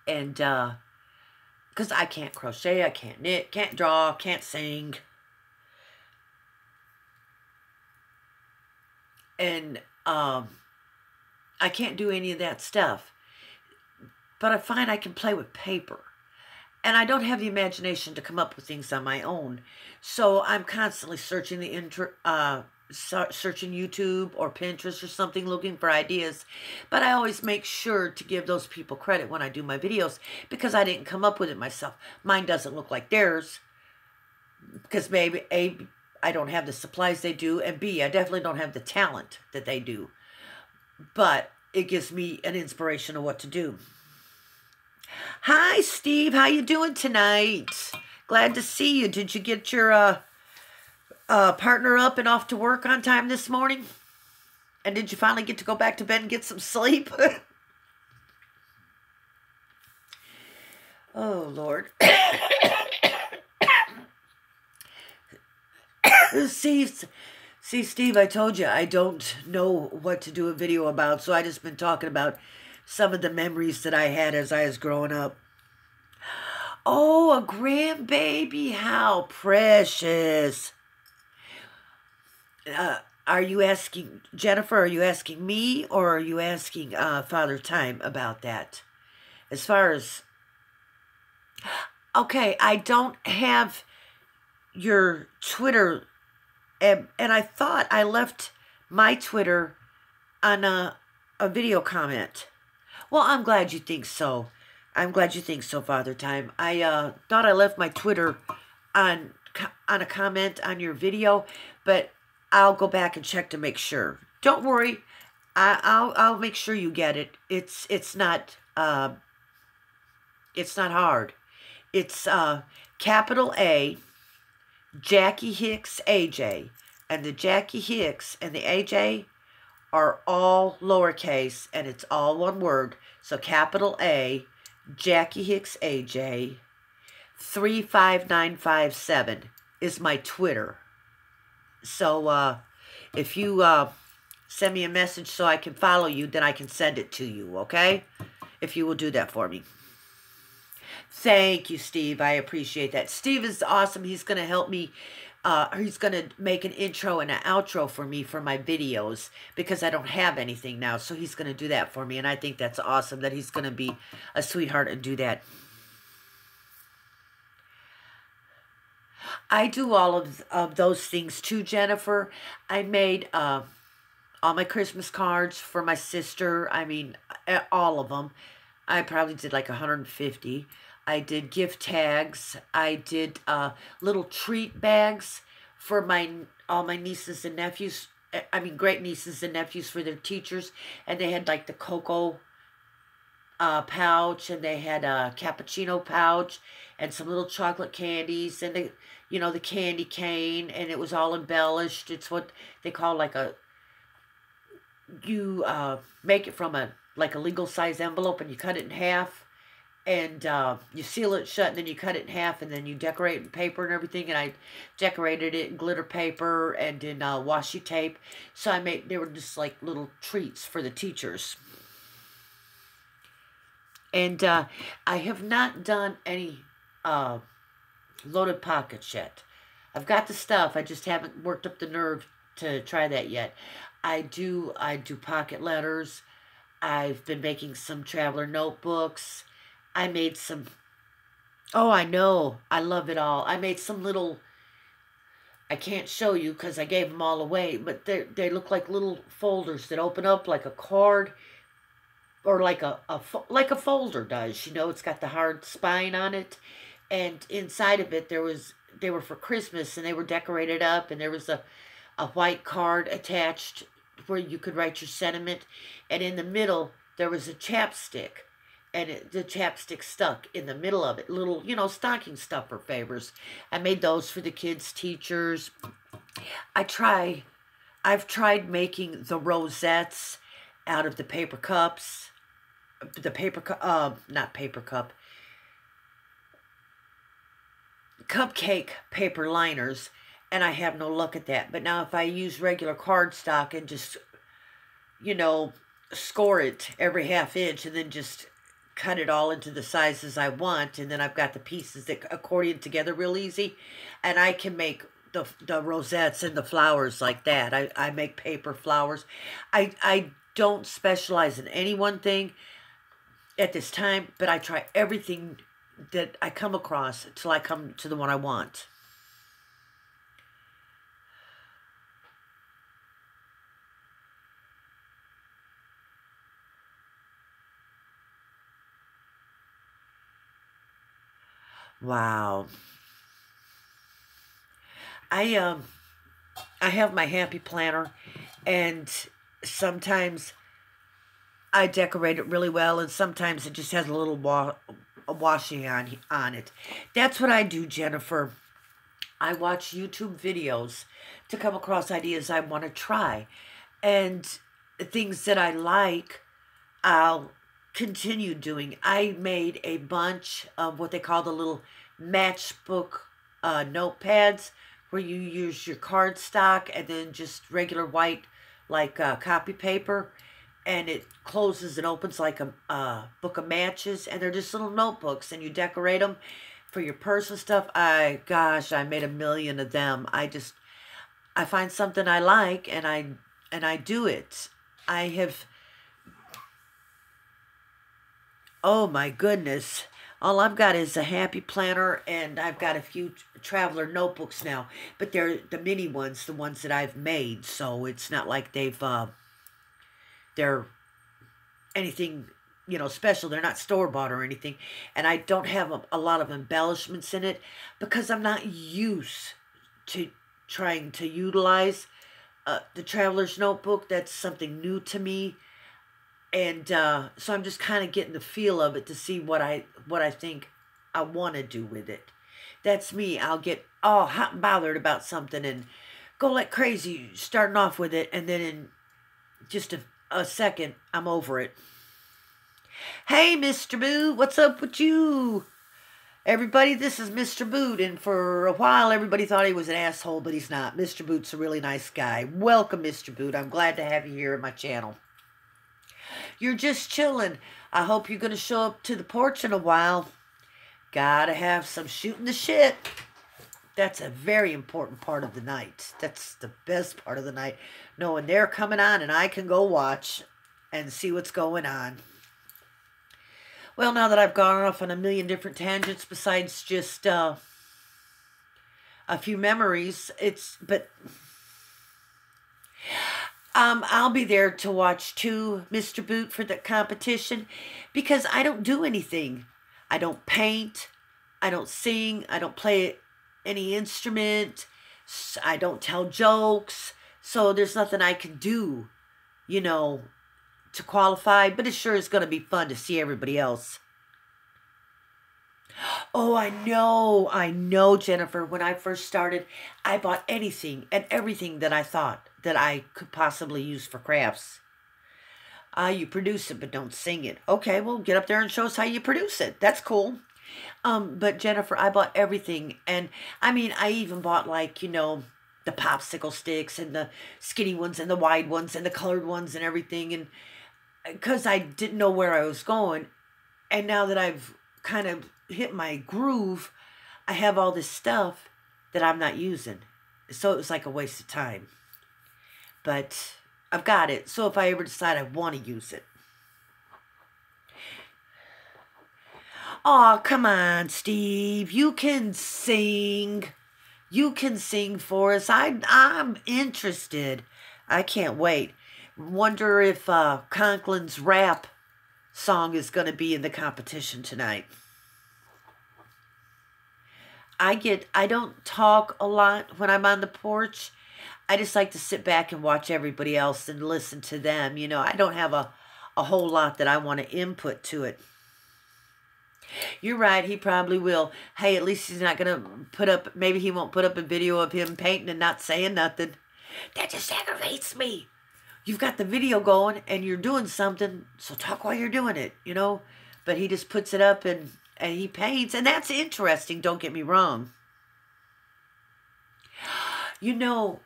And, because I can't crochet, I can't knit, can't draw, can't sing. And, I can't do any of that stuff. But I find I can play with paper. And I don't have the imagination to come up with things on my own. So I'm constantly searching searching YouTube or Pinterest or something, looking for ideas. But I always make sure to give those people credit when I do my videos, because I didn't come up with it myself. Mine doesn't look like theirs, because maybe I don't have the supplies they do, and B, I definitely don't have the talent that they do. But it gives me an inspiration of what to do. Hi, Steve. How you doing tonight? Glad to see you. Did you get your partner up and off to work on time this morning? And did you finally get to go back to bed and get some sleep? Oh, Lord. See, Steve, I told you I don't know what to do a video about, so I just been talking about some of the memories that I had as I was growing up. Oh, a grandbaby. How precious. Are you asking, Jennifer, are you asking me, or are you asking Father Time about that? As far as, okay, I don't have your Twitter, and I thought I left my Twitter on a video comment. Well, I'm glad you think so. I'm glad you think so, Father Time. I thought I left my Twitter on a comment on your video, but I'll go back and check to make sure. Don't worry, I'll make sure you get it. It's not hard. It's capital A, Jackie Hicks AJ, and the Jackie Hicks and the AJ are all lowercase, and it's all one word. So capital A, Jackie Hicks AJ, 35957 is my Twitter. So if you send me a message so I can follow you, then I can send it to you, okay? If you will do that for me. Thank you, Steve. I appreciate that. Steve is awesome. He's going to help me. He's going to make an intro and an outro for me for my videos because I don't have anything now. So he's going to do that for me. And I think that's awesome that he's going to be a sweetheart and do that. I do all of those things too, Jennifer. I made all my Christmas cards for my sister. I mean, all of them. I probably did like 150. I did gift tags. I did little treat bags for all my nieces and nephews. I mean, great nieces and nephews for their teachers. And they had like the cocoa pouch, and they had a cappuccino pouch, and some little chocolate candies, and the candy cane, and it was all embellished. It's what they call like you make it from like a legal size envelope, and you cut it in half, and you seal it shut, and then you cut it in half, and then you decorate it in paper and everything. And I decorated it in glitter paper and in washi tape. So they were just like little treats for the teachers. And I have not done any loaded pockets yet. I've got the stuff. I just haven't worked up the nerve to try that yet. I do pocket letters. I've been making some traveler notebooks. I made some, oh, I know. I love it all. I made some little, I can't show you because I gave them all away, but they look like little folders that open up like a card, or like a folder does. It's got the hard spine on it, and inside of it they were for Christmas, and they were decorated up, and there was a white card attached where you could write your sentiment, and in the middle there was a chapstick, and the chapstick stuck in the middle of it. Little, stocking stuffer favors. I made those for the kids' teachers. I've tried making the rosettes out of the paper cups. Cupcake paper liners, and I have no luck at that. But now if I use regular cardstock and just, score it every half inch, and then just cut it all into the sizes I want, and then I've got the pieces that accordion together real easy, and I can make the rosettes and the flowers like that. I make paper flowers. I don't specialize in any one thing at this time, but I try everything that I come across till I come to the one I want. Wow. I I have my happy planner, and sometimes I decorate it really well, and sometimes it just has a little washing on it. That's what I do, Jennifer. I watch YouTube videos to come across ideas I want to try, and things that I like, I'll continue doing. I made a bunch of what they call the little matchbook notepads, where you use your cardstock and then just regular white, like copy paper, and it closes and opens like a book of matches, and they're just little notebooks, and you decorate them for your purse and stuff. Gosh, I made a million of them. I find something I like, and I do it. I have, oh my goodness. All I've got is a happy planner, and I've got a few traveler notebooks now, but they're the mini ones, the ones that I've made, so it's not like they're anything, special. They're not store-bought or anything, and I don't have a lot of embellishments in it because I'm not used to trying to utilize the traveler's notebook. That's something new to me, and so I'm just kind of getting the feel of it to see what I think I want to do with it. That's me. I'll get all hot and bothered about something and go like crazy starting off with it, and then in just a second, I'm over it. Hey, Mr. Boo, what's up with you? Everybody, this is Mr. Boot, and for a while everybody thought he was an asshole, but he's not. Mr. Boot's a really nice guy. Welcome, Mr. Boot. I'm glad to have you here at my channel. You're just chilling. I hope you're going to show up to the porch in a while. Gotta have some shooting the shit. That's a very important part of the night. That's the best part of the night. Knowing they're coming on and I can go watch and see what's going on. Well, now that I've gone off on a million different tangents besides just a few memories, I'll be there to watch too, Mr. Boot, for the competition, because I don't do anything. I don't paint, I don't sing, I don't play any instrument, I don't tell jokes, so there's nothing I can do, to qualify, but it sure is going to be fun to see everybody else. Oh, I know, Jennifer. When I first started, I bought anything and everything that I thought that I could possibly use for crafts. You produce it, but don't sing it. Okay, well, get up there and show us how you produce it. That's cool. But Jennifer, I bought everything, and I mean, I even bought the popsicle sticks and the skinny ones and the wide ones and the colored ones and everything, and because I didn't know where I was going. And now that I've kind of hit my groove, I have all this stuff that I'm not using. So it was like a waste of time. But I've got it. So if I ever decide I want to use it. Oh, come on, Steve. You can sing. You can sing for us. I'm interested. I can't wait. Wonder if Conklin's rap song is going to be in the competition tonight. I don't talk a lot when I'm on the porch. I just like to sit back and watch everybody else and listen to them. I don't have a whole lot that I want to input to it. You're right, he probably will. Hey, at least he's not going to put up, maybe he won't put up a video of him painting and not saying nothing. That just aggravates me. You've got the video going and you're doing something, so talk while you're doing it, But he just puts it up and he paints, and that's interesting, don't get me wrong. I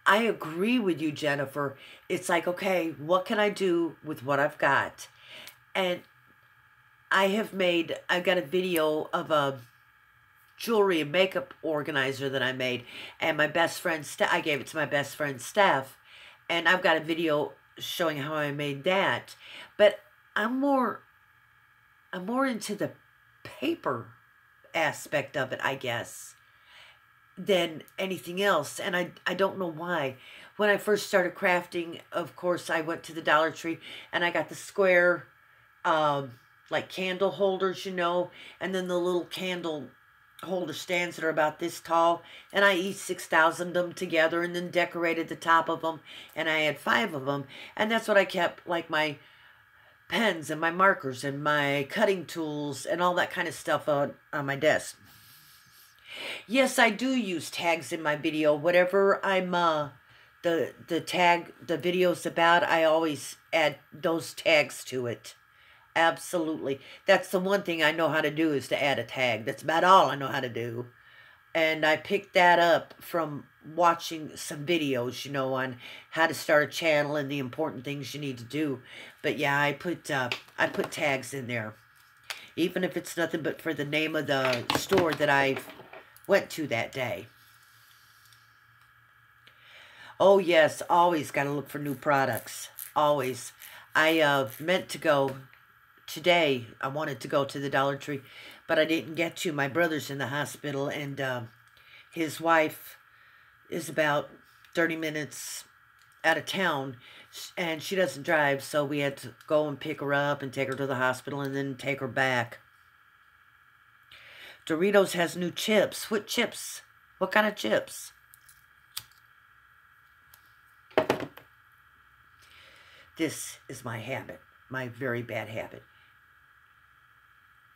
agree with you, Jennifer. It's like, okay, what can I do with what I've got? And I've got a video of a jewelry and makeup organizer that I made, and my best friend, I gave it to my best friend, Steph. And I've got a video showing how I made that. But I'm more into the paper aspect of it, I guess, than anything else. And I don't know why. When I first started crafting, of course, I went to the Dollar Tree and I got the square, like candle holders, and then the little candle holder stands that are about this tall, and I each 6,000 them together and then decorated the top of them, and I had 5 of them, and that's what I kept, like my pens and my markers and my cutting tools and all that kind of stuff on my desk. Yes, I do use tags in my video. Whatever I'm the tag the video's about, I always add those tags to it. Absolutely. That's the one thing I know how to do, is to add a tag. That's about all I know how to do. And I picked that up from watching some videos, you know, on how to start a channel and the important things you need to do. But yeah, I put tags in there, even if it's nothing but for the name of the store that I went to that day. Oh yes, always got to look for new products. Always. I meant to go today. I wanted to go to the Dollar Tree, but I didn't get to. My brother's in the hospital, and his wife is about 30 minutes out of town, and she doesn't drive, so we had to go and pick her up and take her to the hospital and then take her back. Doritos has new chips. What chips? What kind of chips? This is my habit, my very bad habit.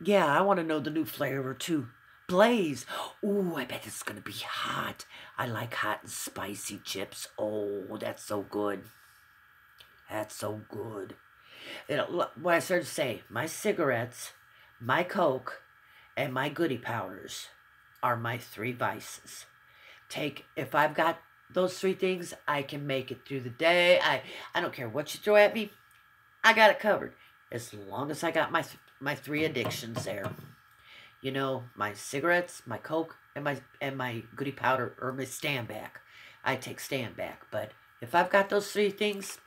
Yeah, I want to know the new flavor too. Blaze. Ooh, I bet it's going to be hot. I like hot and spicy chips. Oh, that's so good. That's so good. What I started to say, my cigarettes, my Coke, and my Goody Powders are my 3 vices. If I've got those 3 things, I can make it through the day. I don't care what you throw at me. I got it covered. As long as I got my 3 addictions there. You know, my cigarettes, my Coke, and my Goody Powder, or my Stand Back. I take Stand Back. But if I've got those 3 things,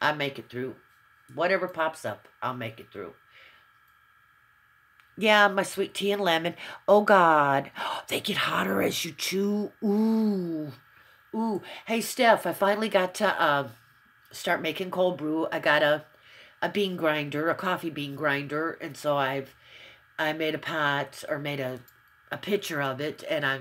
I make it through. Whatever pops up, I'll make it through. Yeah, my sweet tea and lemon. Oh, God. They get hotter as you chew. Ooh. Ooh. Hey, Steph, I finally got to start making cold brew. I got a bean grinder, a coffee bean grinder, and so I made a pot, or made a pitcher of it, and I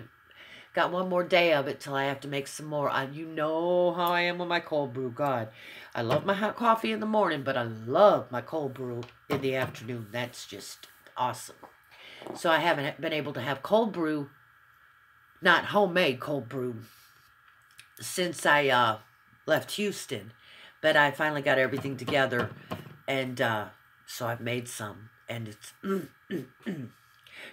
got one more day of it till I have to make some more. You know how I am with my cold brew. God, I love my hot coffee in the morning, but I love my cold brew in the afternoon. That's just awesome. So I haven't been able to have cold brew, not homemade cold brew, since I left Houston. But I finally got everything together, and so I've made some, and it's,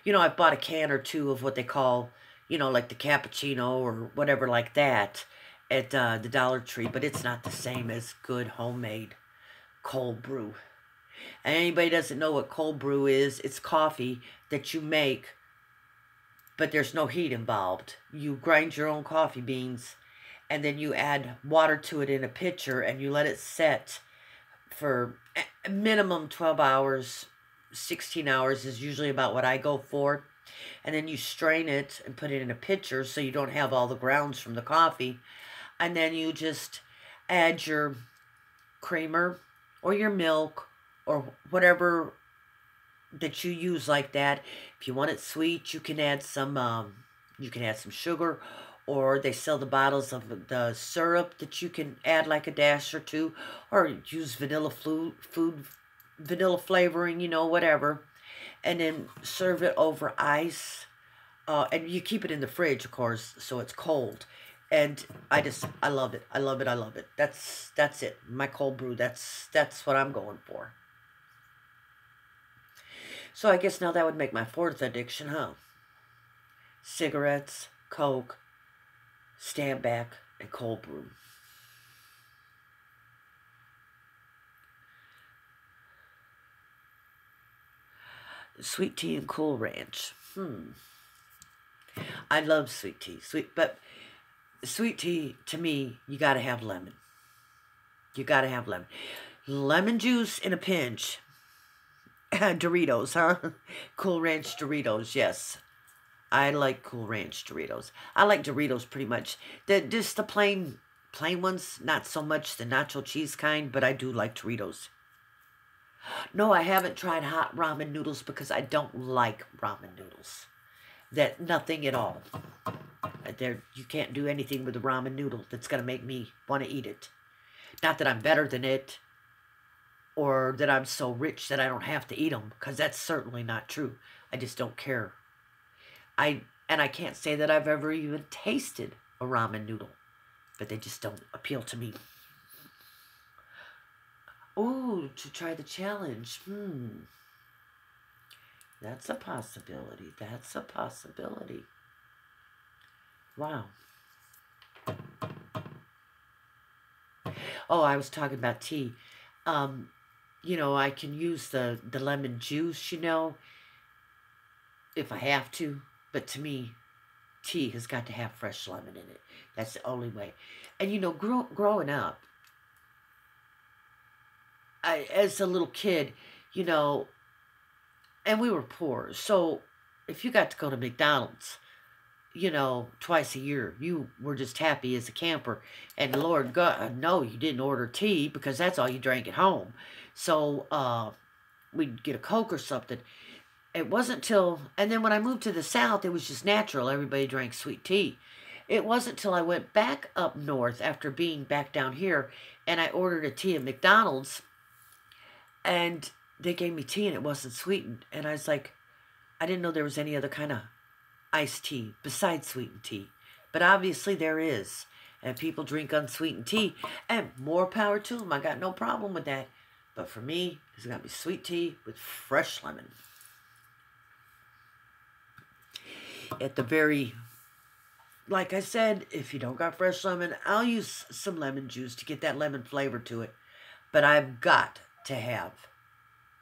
you know, I've bought a can or 2 of what they call, you know, like the cappuccino or whatever like that at the Dollar Tree, but it's not the same as good homemade cold brew. And anybody doesn't know what cold brew is, it's coffee that you make, but there's no heat involved. You grind your own coffee beans, and then you add water to it in a pitcher, and you let it set for a minimum 12 hours. 16 hours is usually about what I go for. And then you strain it and put it in a pitcher so you don't have all the grounds from the coffee. And then you just add your creamer or your milk or whatever that you use like that. If you want it sweet, you can add some sugar, or they sell the bottles of the syrup that you can add like a dash or 2, or use vanilla flavoring, you know, whatever, and then serve it over ice, and you keep it in the fridge, of course, so it's cold. And I love it. I love it. I love it. That's it. My cold brew. That's what I'm going for. So I guess now that would make my 4th addiction, huh? Cigarettes, Coke, Stand Back, and cold brew. Sweet tea and Cool Ranch. I love sweet tea. But sweet tea, to me, you got to have lemon. You got to have lemon. Lemon juice in a pinch. Doritos, huh? Cool Ranch Doritos, yes. I like Cool Ranch Doritos. I like Doritos pretty much. Just the plain ones, not so much the nacho cheese kind, but I do like Doritos. No, I haven't tried hot ramen noodles because I don't like ramen noodles. that nothing at all. You can't do anything with a ramen noodle that's going to make me want to eat it. Not that I'm better than it, or that I'm so rich that I don't have to eat them, because that's certainly not true. I just don't care. And I can't say that I've ever even tasted a ramen noodle, but they just don't appeal to me. Oh, to try the challenge. That's a possibility. That's a possibility. Wow. Oh, I was talking about tea. You know, I can use the lemon juice, you know, if I have to. But to me, tea has got to have fresh lemon in it. That's the only way. And, you know, growing up, as a little kid, you know, and we were poor. So if you got to go to McDonald's, you know, twice a year, you were just happy as a camper. And Lord God, no, you didn't order tea because that's all you drank at home. So we'd get a Coke or something. It wasn't till, and then when I moved to the South, it was just natural. Everybody drank sweet tea. It wasn't till I went back up north after being back down here, and I ordered a tea at McDonald's, and they gave me tea and it wasn't sweetened. And I was like, I didn't know there was any other kind of iced tea besides sweetened tea. But obviously there is. And people drink unsweetened tea. And more power to them. I got no problem with that. But for me, it's got to be sweet tea with fresh lemon. At the very, like I said, if you don't got fresh lemon, I'll use some lemon juice to get that lemon flavor to it. But I've got to have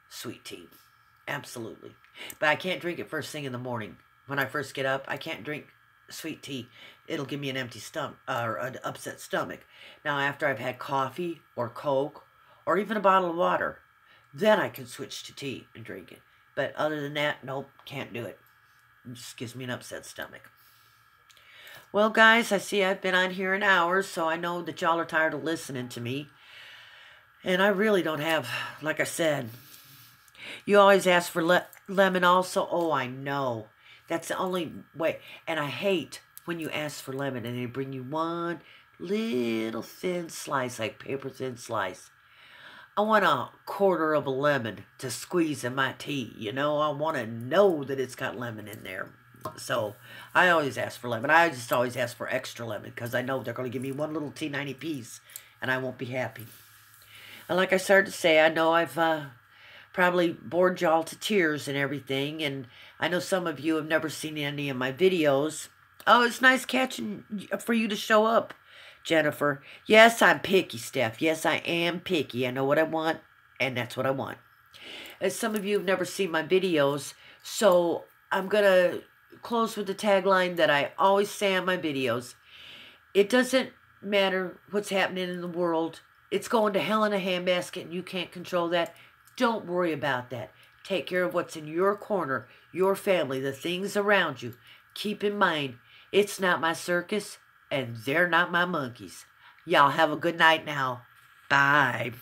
sweet tea. Absolutely. But I can't drink it first thing in the morning. When I first get up, I can't drink sweet tea. It'll give me an empty stomach, or an upset stomach. Now, after I've had coffee or Coke or even a bottle of water, then I can switch to tea and drink it. But other than that, nope, can't do it. It just gives me an upset stomach. Well, guys, I see I've been on here an hour, so I know that y'all are tired of listening to me. And I really don't have, like I said, you always ask for lemon also. Oh, I know. That's the only way. And I hate when you ask for lemon and they bring you one little thin slice, like paper thin slice. I want a quarter of a lemon to squeeze in my tea. You know, I want to know that it's got lemon in there. So I always ask for lemon. I just always ask for extra lemon because I know they're going to give me one little T90 piece and I won't be happy. And like I started to say, I know I've probably bored y'all to tears and everything. And I know some of you have never seen any of my videos. Oh, it's nice catching for you to show up, Jennifer. Yes, I'm picky, Steph. Yes, I am picky. I know what I want, and that's what I want. As some of you have never seen my videos, so I'm going to close with the tagline that I always say on my videos. It doesn't matter what's happening in the world. It's going to hell in a handbasket, and you can't control that. Don't worry about that. Take care of what's in your corner, your family, the things around you. Keep in mind, it's not my circus, and they're not my monkeys. Y'all have a good night now. Bye.